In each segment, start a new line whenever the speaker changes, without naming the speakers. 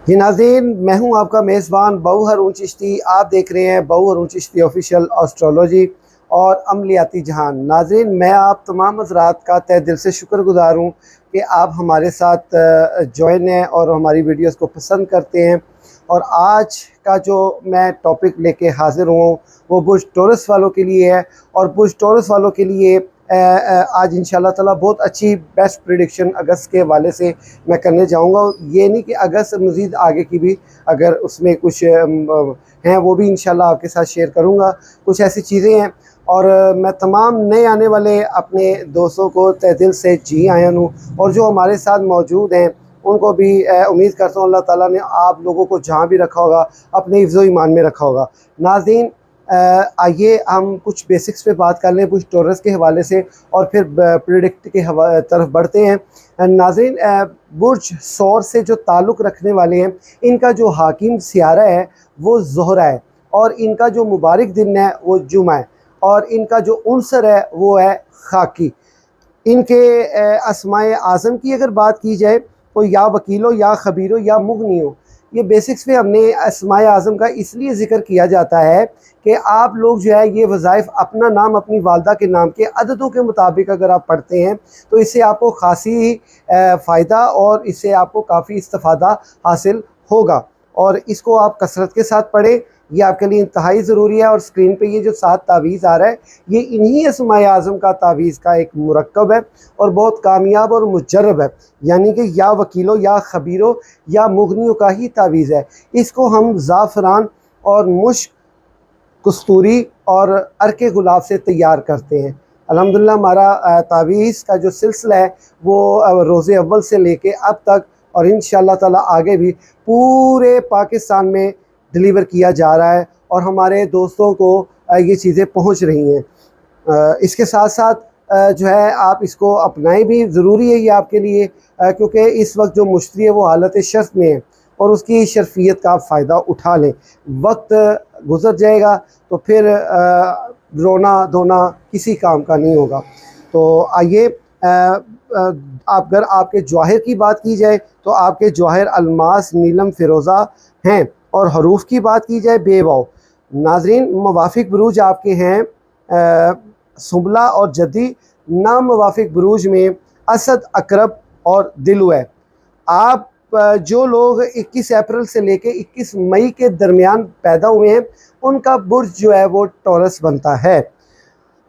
जी नाज़रीन, मैं हूं आपका मेज़बान बऊ हारून चिश्ती। आप देख रहे हैं बऊ हारून चिश्ती ऑफिशियल एस्ट्रोलॉजी और अमलियाती जहान। नाज़रीन, मैं आप तमाम हज़रात का तहे दिल से शुक्रगुज़ार हूं कि आप हमारे साथ जॉइन हैं और हमारी वीडियोस को पसंद करते हैं। और आज का जो मैं टॉपिक लेके हाज़िर हूँ वो बुर्ज टॉरस वालों के लिए है। और बुर्ज टॉरस वालों के लिए आज इंशाल्लाह ताला बहुत अच्छी बेस्ट प्रिडिक्शन अगस्त के हवाले से मैं करने जाऊंगा। ये नहीं कि अगस्त से मज़ीद आगे की भी अगर उसमें कुछ हैं वो भी इंशाल्लाह आपके साथ शेयर करूंगा। कुछ ऐसी चीज़ें हैं और मैं तमाम नए आने वाले अपने दोस्तों को तहे दिल से जी आया हूँ और जो हमारे साथ मौजूद हैं उनको भी उम्मीद करता हूँ अल्लाह ताला ने आप लोगों को जहाँ भी रखा होगा अपने हिफ्ज़ ईमान में रखा होगा। नाज़रीन, आइए हम कुछ बेसिक्स पे बात कर लें बुर्ज टॉरस के हवाले से और फिर प्रेडिक्ट के तरफ बढ़ते हैं। नाज़रीन, बुर्ज सौर से जो ताल्लुक़ रखने वाले हैं इनका जो हाकिम सियारा है वो ज़ोहरा है और इनका जो मुबारक दिन है वो जुमा है और इनका जो उनसर है वो है खाकी। इनके अस्माए आज़म की अगर बात की जाए तो या वकीलो या खबीरो या मुगनियो, ये बेसिक्स पे हमने अस्माए आज़म का इसलिए ज़िक्र किया जाता है कि आप लोग जो है ये वज़ाइफ अपना नाम अपनी वालदा के नाम के अददों के मुताबिक अगर आप पढ़ते हैं तो इससे आपको खासी फ़ायदा और इससे आपको काफ़ी इस्तिफ़ादा हासिल होगा। और इसको आप कसरत के साथ पढ़ें, ये आपके लिए इंतहाई ज़रूरी है। और स्क्रीन पे ये जो 7 तावीज़ आ रहा है ये इन्हीं अस्माए आज़म का तावीज़ का एक मुरक्कब है और बहुत कामयाब और मुजर्रब है, यानी कि या वकीलो या खबीरो या मुगनियों का ही तावीज़ है। इसको हम ज़ाफ़रान और मुश्क, कस्तूरी और अर्के गुलाब से तैयार करते हैं। अल्हम्दुलिल्लाह हमारा तावीज़ का जो सिलसिला है वो रोज़े अव्वल से लेके अब तक और इंशाअल्लाह ताला आगे भी पूरे पाकिस्तान में डिलीवर किया जा रहा है और हमारे दोस्तों को ये चीज़ें पहुंच रही हैं। इसके साथ साथ जो है आप इसको अपनाएं भी, ज़रूरी है ये आपके लिए, क्योंकि इस वक्त जो मुश्तरी है वो हालत शर्त में है और उसकी शर्फियत का आप फ़ायदा उठा लें। वक्त गुज़र जाएगा तो फिर रोना धोना किसी काम का नहीं होगा। तो आइए, अगर आपके जवाहिर की बात की जाए तो आपके जवाहिर अलमास, नीलम, फ़िरोज़ा हैं और हरूफ की बात की जाए बेवाव। नाज़रीन, मुवाफ़िक बुरूज आपके हैं सुबला और जद्दी। नामुवाफ़िक बुरूज में असद, अकरब और दिलु है। आप जो लोग 21 अप्रैल से लेके 21 मई के दरमियान पैदा हुए हैं उनका बुर्ज जो है वो टॉरस बनता है।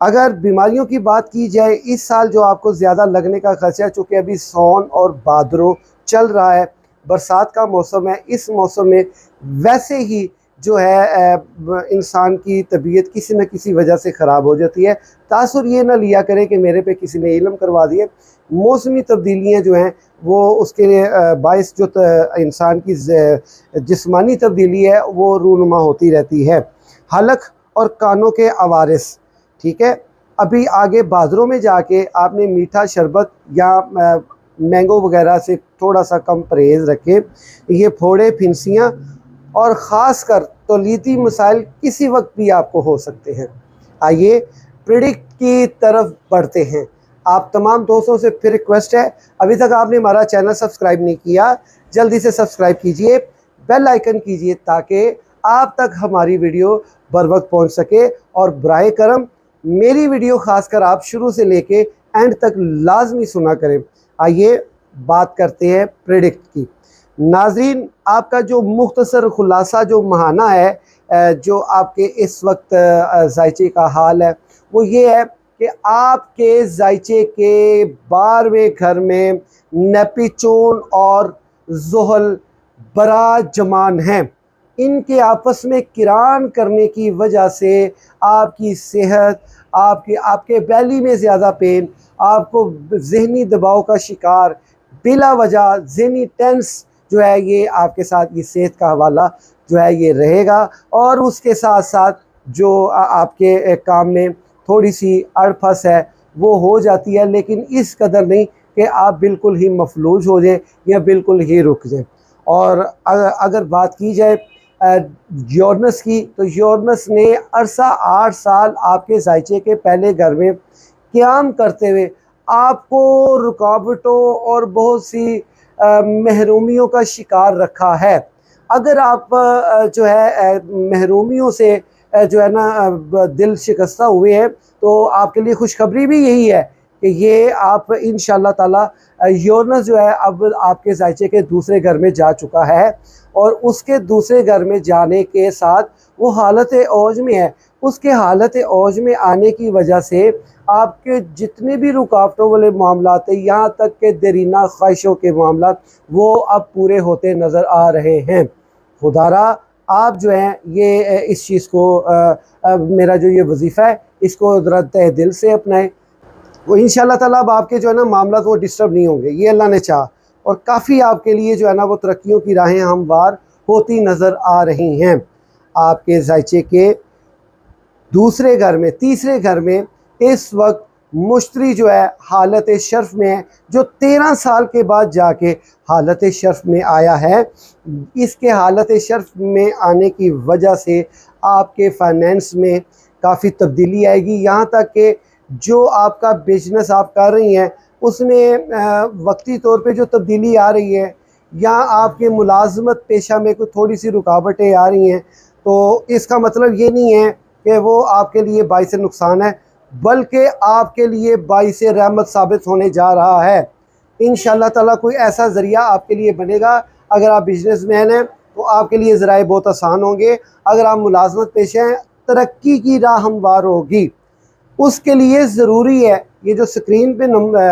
अगर बीमारियों की बात की जाए इस साल जो आपको ज़्यादा लगने का खर्चा है, चूँकि अभी सौन और भादरों चल रहा है, बरसात का मौसम है, इस मौसम में वैसे ही जो है इंसान की तबीयत किसी न किसी वजह से ख़राब हो जाती है। तासुर ये ना लिया करें कि मेरे पे किसी ने इल्म करवा दिए। मौसमी तब्दीलियाँ जो हैं वो उसके बाइस जो इंसान की जिस्मानी तब्दीली है वो रूनुमा होती रहती है। हलक और कानों के अवारिस, ठीक है। अभी आगे बाज़ारों में जाके आपने मीठा शरबत या मैंगो वगैरह से थोड़ा सा कम परहेज़ रखें। ये फोड़े, फिंसियाँ और ख़ास कर तौलीदी मसाइल किसी वक्त भी आपको हो सकते हैं। आइए प्रेडिक्ट की तरफ बढ़ते हैं। आप तमाम दोस्तों से फिर रिक्वेस्ट है, अभी तक आपने हमारा चैनल सब्सक्राइब नहीं किया, जल्दी से सब्सक्राइब कीजिए, बेल आइकन कीजिए ताकि आप तक हमारी वीडियो बर वक्त पहुँच सके। और बराए करम मेरी वीडियो खासकर आप शुरू से लेके एंड तक लाजमी सुना करें। आइए बात करते हैं प्रेडिक्ट की। नाज़रीन, आपका जो मुख्तसर खुलासा जो महाना है जो आपके इस वक्त जायचे का हाल है वो ये है कि आपके जायचे के 12वें घर में नेपच्यून और ज़ुहल बराजमान हैं। इनके आपस में किरान करने की वजह से आपकी सेहत, आपके बैली में ज़्यादा पेन, आपको ज़हनी दबाव का शिकार, बिला वजह ज़हनी टेंस जो है ये आपके साथ ये सेहत का हवाला जो है ये रहेगा। और उसके साथ साथ जो आपके काम में थोड़ी सी अड़फस है वो हो जाती है, लेकिन इस कदर नहीं कि आप बिल्कुल ही मफलूज हो जाए या बिल्कुल ही रुक जाए। और अगर बात की जाए यूरेनस की तो यूरेनस ने अरसा 8 साल आपके जायचे के पहले घर में क़याम करते हुए आपको रुकावटों और बहुत सी महरूमियों का शिकार रखा है। अगर आप जो है महरूमियों से जो है ना दिल शिकस्ता हुए हैं, तो आपके लिए खुशखबरी भी यही है कि ये आप इंशाअल्लाह ताला यूरनस जो है अब आपके ज़ायचे के दूसरे घर में जा चुका है, और उसके दूसरे घर में जाने के साथ वो हालत औज में है। उसके हालत औज में आने की वजह से आपके जितने भी रुकावटों वाले मामलात हैं, यहाँ तक के देरीना ख्वाहिशों के मामलात, वो अब पूरे होते नज़र आ रहे हैं। खुदारा आप जो हैं ये इस चीज़ को मेरा जो ये वजीफ़ा है इसको ज़रा तहे दिल से अपनाएं। वो इंशाअल्लाह ताला अब आपके जो है ना मामला वो डिस्टर्ब नहीं होंगे, ये अल्लाह ने चाहा, और काफ़ी आपके लिए जो है ना वो तरक्कियों की राहें हमवार होती नज़र आ रही हैं। आपके ज़ायचे के दूसरे घर में, तीसरे घर में इस वक्त मुश्तरी जो है हालत शर्फ में है, जो 13 साल के बाद जाके हालत शर्फ में आया है। इसके हालत शर्फ में आने की वजह से आपके फाइनेंस में काफ़ी तब्दीली आएगी। यहाँ तक कि जो आपका बिजनेस आप कर रही हैं उसमें वक्ती तौर पे जो तब्दीली आ रही है, या आपके मुलाजमत पेशा में कोई थोड़ी सी रुकावटें आ रही हैं, तो इसका मतलब ये नहीं है कि वो आपके लिए बाइस नुकसान है, बल्कि आपके लिए बाइस रहमत साबित होने जा रहा है। इंशाअल्लाह ताला कोई ऐसा ज़रिया आपके लिए बनेगा। अगर आप बिजनेसमैन हैं तो आपके लिए ज़राए बहुत आसान होंगे। अगर आप मुलाजमत पेशा हैं, तरक्की की राह हमवार होगी। उसके लिए ज़रूरी है ये जो स्क्रीन पे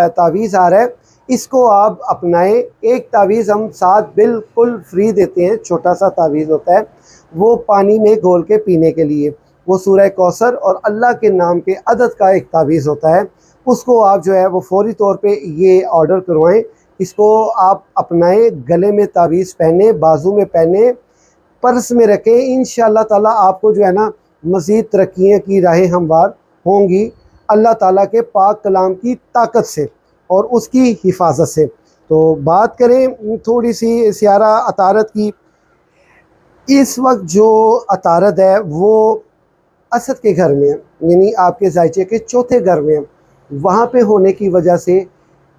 तावीज़ आ रहा है, इसको आप अपनाएं। एक तावीज़ हम साथ बिल्कुल फ्री देते हैं, छोटा सा तावीज़ होता है, वो पानी में घोल के पीने के लिए। वो सूरह कौसर और अल्लाह के नाम के अदद का एक तावीज़ होता है। उसको आप जो है वो फौरी तौर पे ये ऑर्डर करवाएं। इसको आप अपनाएं, गले में तावीज़ पहने, बाजू में पहने, पर्स में रखें। इंशाअल्लाह ताला आपको जो है ना मज़ीद तरक्कियों की राहें हमवार होंगी अल्लाह ताला के पाक कलाम की ताकत से और उसकी हिफाजत से। तो बात करें थोड़ी सी सियारा अतारत की। इस वक्त जो अतारत है वो असद के घर में है, यानी आपके ज़ायचे के चौथे घर में है। वहाँ पे होने की वजह से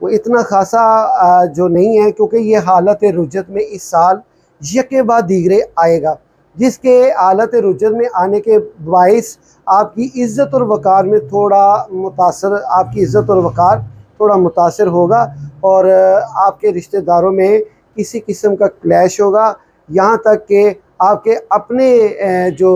वो इतना खासा जो नहीं है, क्योंकि ये हालत रुज्जत में इस साल यके बाद दीगरे आएगा, जिसके हालत रुज्जत में आने के बाइस आपकी इज़्ज़त और वक़ार में थोड़ा मुतासर, आपकी इज़्ज़त और वक़ार थोड़ा मुतासर होगा, और आपके रिश्तेदारों में किसी किस्म का क्लैश होगा। यहाँ तक कि आपके अपने जो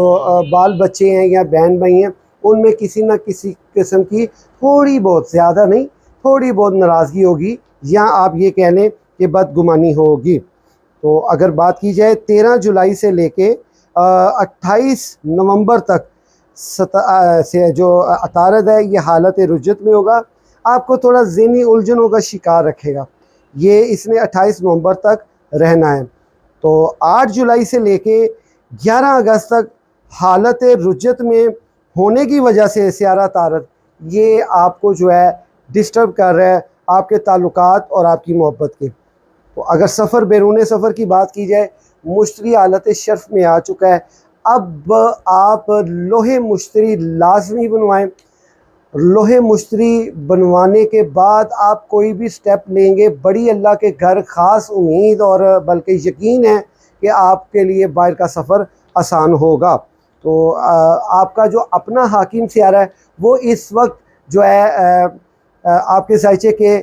बाल बच्चे हैं या बहन भाई हैं, उनमें किसी न किसी किस्म की थोड़ी बहुत, ज़्यादा नहीं, थोड़ी बहुत नाराज़गी होगी, या आप ये कह लें कि बदगुमानी होगी। तो अगर बात की जाए 13 जुलाई से लेके 28 नवंबर तक से जो अतारत है ये हालत रुज्जत में होगा। आपको थोड़ा ज़हनी उलझनों का शिकार रखेगा। ये इसमें 28 नवंबर तक रहना है। तो 8 जुलाई से लेके 11 अगस्त तक हालत रुज्जत में होने की वजह से सियारा तारत ये आपको जो है डिस्टर्ब कर रहा है, आपके ताल्लुकात और आपकी मोहब्बत के। तो अगर सफ़र, बैरून सफ़र की बात की जाए, मुश्तरी हालत शर्फ में आ चुका है। अब आप लोहे मुश्तरी लाजमी बनवाएं। लोहे मुश्तरी बनवाने के बाद आप कोई भी स्टेप लेंगे, बड़ी अल्लाह के घर ख़ास उम्मीद और बल्कि यकीन है कि आपके लिए बाहर का सफ़र आसान होगा। तो आपका जो अपना हाकिम सियारा है वो इस वक्त जो है आपके ज़ायचे के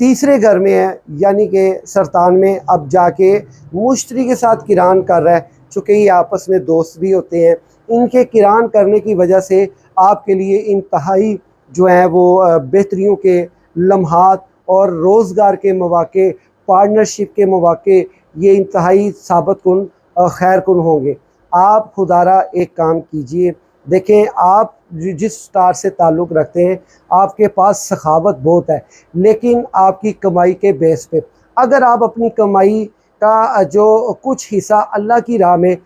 तीसरे घर में है, यानी कि सरतान में। अब जाके मुश्तरी के साथ किरान कर रहा है, चूँकि ये आपस में दोस्त भी होते हैं। इनके किरान करने की वजह से आपके लिए इंतहाई जो है वो बेहतरियों के लम्हात और रोज़गार के मौके, पार्टनरशिप के मौके, ये इंतहाई साबित कुन खैर कुन होंगे। आप खुदारा एक काम कीजिए, देखें आप जिस स्टार से ताल्लुक़ रखते हैं आपके पास सखावत बहुत है, लेकिन आपकी कमाई के बेस पे अगर आप अपनी कमाई का जो कुछ हिस्सा अल्लाह की राह में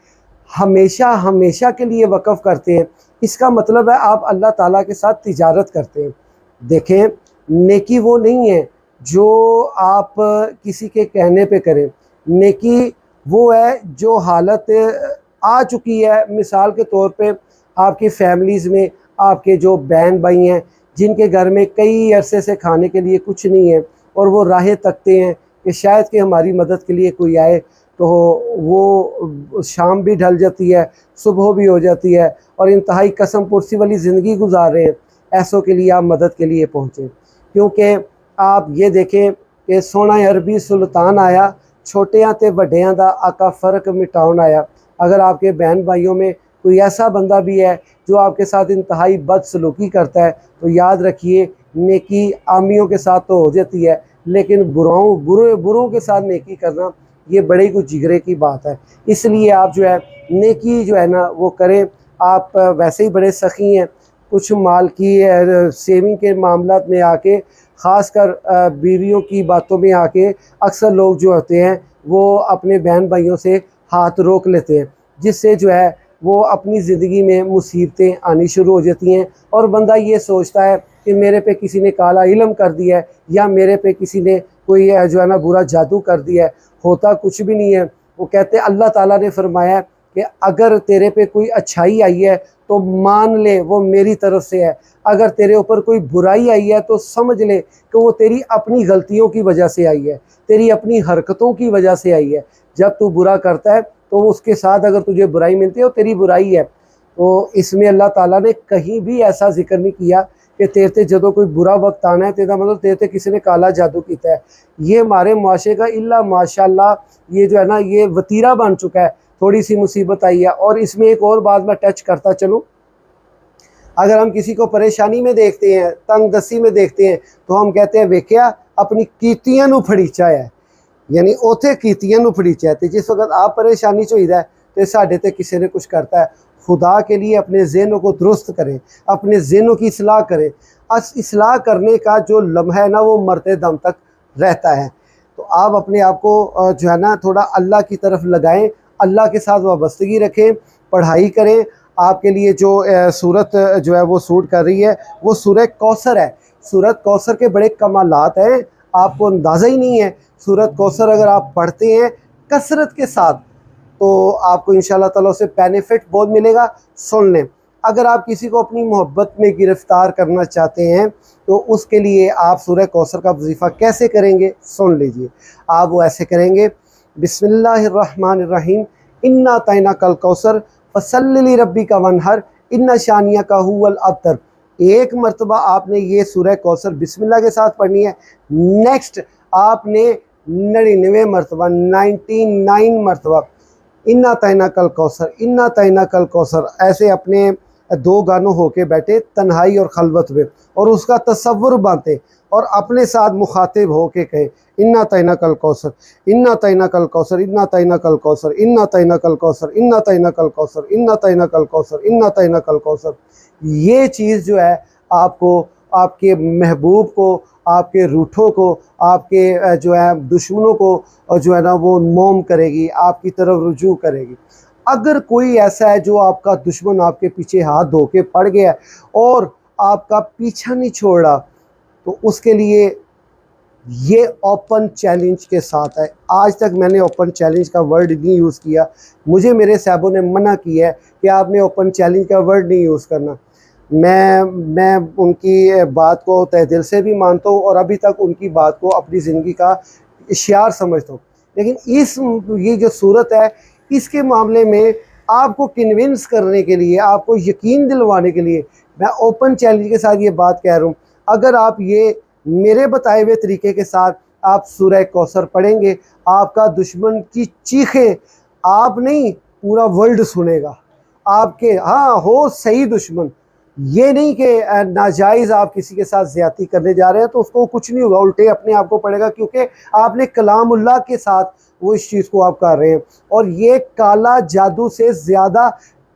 हमेशा हमेशा के लिए वक़फ़ करते हैं, इसका मतलब है आप अल्लाह ताला के साथ तिजारत करते हैं। देखें, नेकी वो नहीं है जो आप किसी के कहने पे करें। नेकी वो है जो हालत आ चुकी है। मिसाल के तौर पे आपकी फैमिलीज़ में आपके जो बहन भाई हैं जिनके घर में कई अरसे से खाने के लिए कुछ नहीं है और वो राहें तकते हैं कि शायद कि हमारी मदद के लिए कोई आए, तो वो शाम भी ढल जाती है, सुबह भी हो जाती है और इंतहाई कसम पुरसी वाली ज़िंदगी गुजार रहे हैं। ऐसों के लिए आप मदद के लिए पहुँचें, क्योंकि आप ये देखें कि सोना अरबी सुल्तान आया, छोटियां ते वड्डियां दा आका फ़र्क मिटाउन आया। अगर आपके बहन भाइयों में कोई ऐसा बंदा भी है जो आपके साथ इंतहाई बदसलूकी करता है, तो याद रखिए नेकी आमियों के साथ तो हो जाती है, लेकिन बुरों के साथ नेकी करना ये बड़े कुछ जिगरे की बात है। इसलिए आप जो है नेकी जो है ना वो करें। आप वैसे ही बड़े सखी हैं, कुछ माल की सेविंग के मामला में आके, ख़ासकर बीवियों की बातों में आके अक्सर लोग जो होते हैं वो अपने बहन भाइयों से हाथ रोक लेते हैं, जिससे जो है वो अपनी ज़िंदगी में मुसीबतें आनी शुरू हो जाती हैं और बंदा ये सोचता है कि मेरे पे किसी ने काला इल्म कर दिया है या मेरे पे किसी ने कोई जो है ना बुरा जादू कर दिया है। होता कुछ भी नहीं है। वो कहते हैं अल्लाह ताला ने फरमाया कि अगर तेरे पे कोई अच्छाई आई है तो मान ले वो मेरी तरफ से है, अगर तेरे ऊपर कोई बुराई आई है तो समझ ले कि वो तेरी अपनी गलतियों की वजह से आई है, तेरी अपनी हरकतों की वजह से आई है। जब तू बुरा करता है तो उसके साथ अगर तुझे बुराई मिलती है वो तेरी बुराई है। तो इसमें अल्लाह ताला ने कहीं भी ऐसा जिक्र नहीं किया कि तेरे ते जदों कोई बुरा वक्त आना है तेरा मतलब तेरे ते किसी ने काला जादू किया है। ये हमारे मुआशरे का इल्ला माशाल्लाह ये जो है ना ये वतीरा बन चुका है। थोड़ी सी मुसीबत आई है और इसमें एक और बात मैं टच करता चलूँ। अगर हम किसी को परेशानी में देखते हैं, तंग दस्ती में देखते हैं, तो हम कहते हैं वेख्या अपनी कीतियां नू फड़ीचा है, यानी उथे कीतियां नू फड़ीचा है। तो जिस वक्त आप परेशानी च होइदा है तो साढ़े ते किसी ने कुछ करता है। खुदा के लिए अपने ज़हनों को दुरुस्त करें, अपने ज़हनों की इस्लाह करें। इस्लाह करने का जो लम्हा है ना वो मरते दम तक रहता है। तो आप अपने आप को जो है ना थोड़ा अल्लाह की तरफ लगाएं, अल्लाह के साथ वाबस्तगी रखें, पढ़ाई करें। आपके लिए जो सूरत जो है वो सूट कर रही है वो सूरह कौसर है। सूरत कौसर के बड़े कमालात हैं, आपको अंदाज़ा ही नहीं है। सूरत कौसर अगर आप पढ़ते हैं कसरत के साथ तो आपको इंशाअल्लाह ताला से बेनिफिट बहुत मिलेगा। सुन लें, अगर आप किसी को अपनी मोहब्बत में गिरफ़्तार करना चाहते हैं तो उसके लिए आप सूरह कौसर का वजीफ़ा कैसे करेंगे सुन लीजिए। आप वो ऐसे करेंगे, बिस्मिल्लाहिर्रहमानिर्रहीम, इन्ना तैना कल कौसर फसल्लि लिरब्बिका वनहर इन्ना शानिया का हुवल अब्तर। एक मरतबा आपने ये सूरह कौसर बिस्मिल्लाह के साथ पढ़नी है। नेक्स्ट आपने 99 मरतबा 99 मरतबा इन्ना तैना कल कौसर, इन्ना तैना कल कौसर ऐसे अपने दो गानों होके बैठे तन्हाई और खलवत में और उसका तसव्वुर बांधे और अपने साथ मुखातिब होके कहे इन्ना तैना कल कौसर, इन्ना तैना कल कौसर, इन्ना तैना कल कौसर, इन्ना तैना कल कौसर, इन्ना तैना कल कौसर, इन्ना तैना कल कौसर, इन्ना तैना कल कौसर। ये चीज़ जो है आपको, आपके महबूब को, आपके रूठों को, आपके जो है दुश्मनों को जो है ना वो मोम करेगी, आपकी तरफ रुजू करेगी। अगर कोई ऐसा है जो आपका दुश्मन आपके पीछे हाथ धो के पड़ गया और आपका पीछा नहीं छोड़ रहा, तो उसके लिए ये ओपन चैलेंज के साथ है। आज तक मैंने ओपन चैलेंज का वर्ड नहीं यूज़ किया, मुझे मेरे साहबों ने मना किया है कि आपने ओपन चैलेंज का वर्ड नहीं यूज़ करना। मैं उनकी बात को तहे दिल से भी मानता हूँ और अभी तक उनकी बात को अपनी ज़िंदगी का इशियार समझता हूँ। लेकिन ये जो सूरत है इसके मामले में आपको कन्विंस करने के लिए, आपको यकीन दिलवाने के लिए मैं ओपन चैलेंज के साथ ये बात कह रहा हूँ। अगर आप ये मेरे बताए हुए तरीके के साथ आप सूरह कौसर पढ़ेंगे, आपका दुश्मन की चीखें आप नहीं पूरा वर्ल्ड सुनेगा। आपके हाँ हो सही दुश्मन, ये नहीं कि नाजायज़ आप किसी के साथ ज़्यादती करने जा रहे हैं तो उसको कुछ नहीं होगा, उल्टे अपने आप को पड़ेगा, क्योंकि आपने कलामुल्लाह के साथ वो इस चीज़ को आप कर रहे हैं। और ये काला जादू से ज़्यादा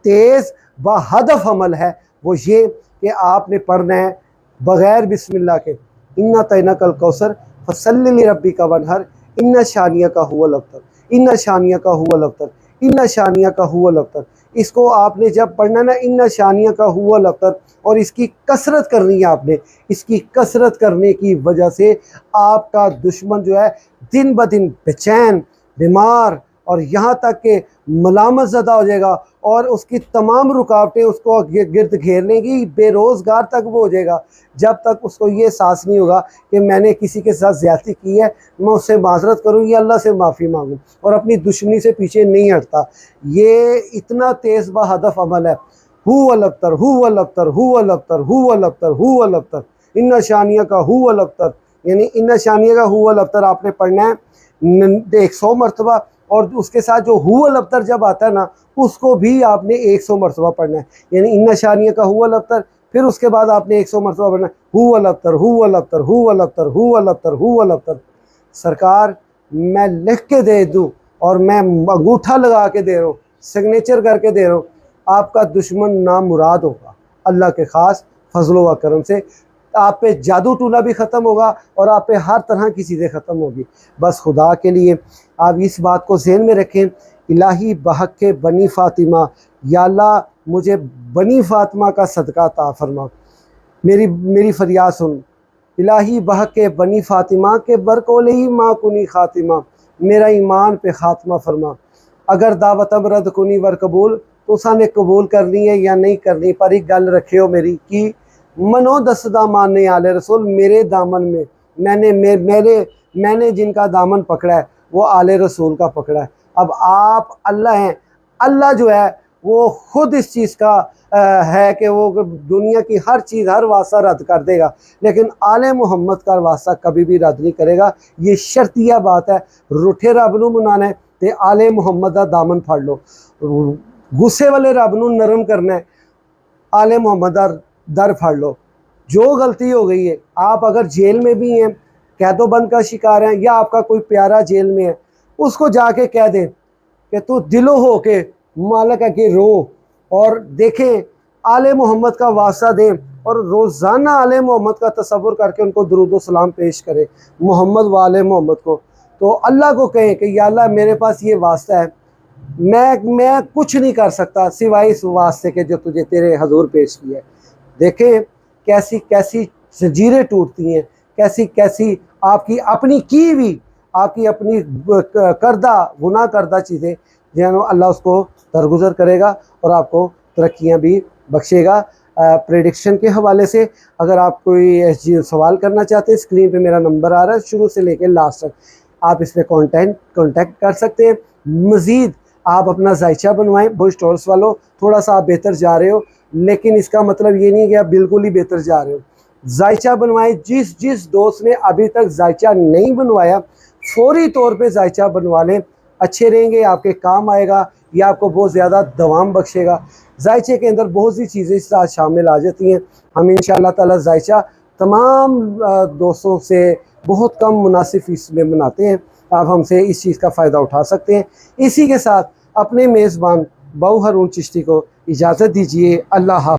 तेज़ व हदफ अमल है वो ये कि आपने पढ़ना है बग़ैर बिस्मिल्लाह के इन्ना तैना कल कौसर फसल्लि लिरब्बिका वनहर इन्ना शानिया का हुवल अब्तर, इन्ना शानिया का हुवल अब्तर, इन्ना शानिया का हुवल अब्तर। इसको आपने जब पढ़ना ना इन्ना शानिया का हुवल अब्तर और इसकी कसरत करनी है आपने। इसकी कसरत करने की वजह से आपका दुश्मन जो है दिन ब दिन बेचैन, बीमार और यहाँ तक कि मलामत ज़दा हो जाएगा और उसकी तमाम रुकावटें उसको गिर्द घेर लेंगी, बेरोज़गार तक वो हो जाएगा। जब तक उसको ये एहसास नहीं होगा कि मैंने किसी के साथ ज़्यादती की है, मैं उससे माज़रत करूँ या अल्लाह से माफ़ी मांगूँ और अपनी दुश्मनी से पीछे नहीं हटता। ये इतना तेज़ बहदफ अमल है। हु वल अब्तर, हु वल अब्तर, हु वल अब्तर, हु वल अब्तर, हु वल अब्तर, इन्ना शानिया का हु वल अब्तर, यानी इन्ना शानिया का हु वल अब्तर आपने पढ़ना है 100 मरतबा, और उसके साथ जो हु वल अब्तर जब आता है ना, उसको भी आपने 100 मरतबा पढ़ना है। यानी इन्ना शानिया का हु वल अब्तर, फिर उसके बाद आपने 100 मरतबा पढ़ना है हु वल अब्तर, हु वल अब्तर, हु वल अब्तर, हु वल अब्तर, हु वल अब्तर। सरकार, मैं लिख के दे दूँ और मैं अंगूठा लगा के दे रहा हूँ, सिग्नेचर करके दे रहा हूँ, आपका दुश्मन नामुराद होगा अल्लाह के ख़ास फजलो व करम से। आप पे जादू टूना भी ख़त्म होगा और आप पे हर तरह की चीज़ें ख़त्म होगी। बस खुदा के लिए आप इस बात को ज़हन में रखें, इलाही बहक के बनी फ़ातिमा, या अल्लाह मुझे बनी फ़ातिमा का सदका अता फरमा, मेरी फरियाद सुन। इलाही बहक के बनी फ़ातिमा के बरकोले ही माँ कुनी ख़ातिमा, मेरा ईमान पे ख़ात्मा फरमा। अगर दावत अब रद्द कुनी वर कबूल, तो साने कबूल करनी है या नहीं करनी, पर एक गल रखियो मेरी कि मनो दसदा माने आले रसूल, मेरे दामन में मैंने जिनका दामन पकड़ा है वो आले रसूल का पकड़ा है। अब आप अल्लाह हैं, अल्लाह जो है वो ख़ुद इस चीज़ का है कि वो दुनिया की हर चीज़, हर वास्ता रद्द कर देगा, लेकिन आले मोहम्मद का वास्ता कभी भी रद्द नहीं करेगा। ये शर्तिया बात है। रूठे रब नूं मनाना है तो आले मोहम्मद का दामन फड़ लो, गुस्से वाले रब नूं नरम करना है, आले मोहम्मद का दर फड़ लो। जो गलती हो गई है, आप अगर जेल में भी हैं, कैदोबंद का शिकार हैं, या आपका कोई प्यारा जेल में है, उसको जाके कह दें कि तू दिलो हो के मालिक है कि रो, और देखें आले मोहम्मद का वास्ता दें और रोज़ाना आले मोहम्मद का तसव्वुर करके उनको दुरूद व सलाम पेश करें, मोहम्मद व आले मोहम्मद को। तो अल्लाह को कहें कि या अल्लाह मेरे पास ये वास्ता है, मैं कुछ नहीं कर सकता सिवाय इस वास्ते के जो तुझे तेरे हजूर पेश किया है। देखें कैसी कैसी जंजीरें टूटती हैं, कैसी कैसी आपकी अपनी की हुई, आपकी अपनी करदा गुनाह करदा चीज़ें जो अल्लाह उसको दरगुजर करेगा और आपको तरक्कियाँ भी बख्शेगा। प्रेडिक्शन के हवाले से अगर आप कोई सवाल करना चाहते हैं, स्क्रीन पे मेरा नंबर आ रहा है, शुरू से लेकर लास्ट तक आप इस पर कॉन्टैक्ट कर सकते हैं। मज़ीद आप अपना जायचा बनवाएं। बुश टॉर्स वालों, थोड़ा सा आप बेहतर जा रहे हो, लेकिन इसका मतलब ये नहीं कि आप बिल्कुल ही बेहतर जा रहे हो। जायचा बनवाएं। जिस दोस्त ने अभी तक जायचा नहीं बनवाया, फौरी तौर पे जायचा बनवा लें, अच्छे रहेंगे, आपके काम आएगा, यह आपको बहुत ज़्यादा दवाम बख्शेगा। जायचे के अंदर बहुत सी चीज़ें इस साथ शामिल आ जाती हैं। हम इंशाअल्लाह ताला जायचा तमाम दोस्तों से बहुत कम मुनासिब फीस में बनाते हैं। आप हमसे इस चीज़ का फ़ायदा उठा सकते हैं। इसी के साथ अपने मेज़बान बाऊ हारून चिश्ती को इजाज़त दीजिए। अल्लाह हाफ़िज़।